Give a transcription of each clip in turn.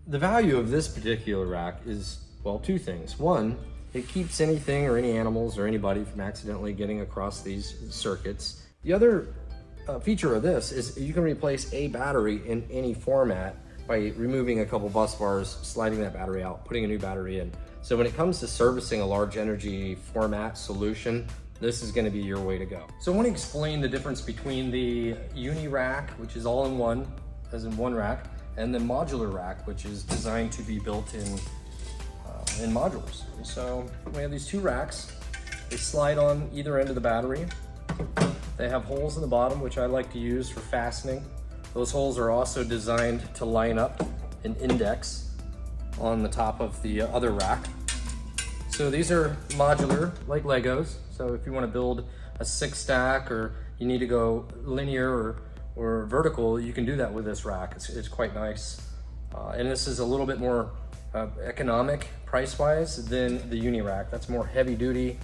The value of this particular rack is, well, two things. One, it keeps anything or any animals or anybody from accidentally getting across these circuits. The other feature of this is you can replace a battery in any format by removing a couple bus bars, sliding that battery out, putting a new battery in. So when it comes to servicing a large energy format solution, this is going to be your way to go. So I want to explain the difference between the uni rack, which is all in one, as in one rack, and the modular rack, which is designed to be built in modules. And so we have these two racks. They slide on either end of the battery. They have holes in the bottom, which I like to use for fastening. Those holes are also designed to line up an index on the top of the other rack. So these are modular, like Legos. So if you want to build a 6-stack, or you need to go linear or vertical, you can do that with this rack. It's quite nice. And this is a little bit more economic price-wise than the uni rack. That's more heavy duty.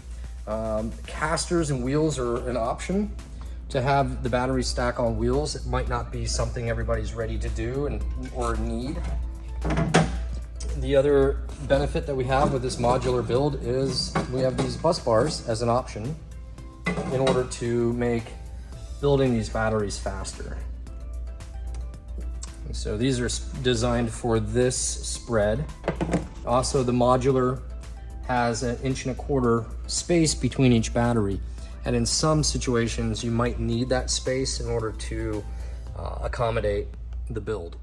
Casters and wheels are an option. To have the battery stack on wheels, it might not be something everybody's ready to do or need. The other benefit that we have with this modular build is we have these bus bars as an option in order to make building these batteries faster. And so these are designed for this spread. Also, the modular has 1.25 inch space between each battery. And in some situations, you might need that space in order to accommodate the build.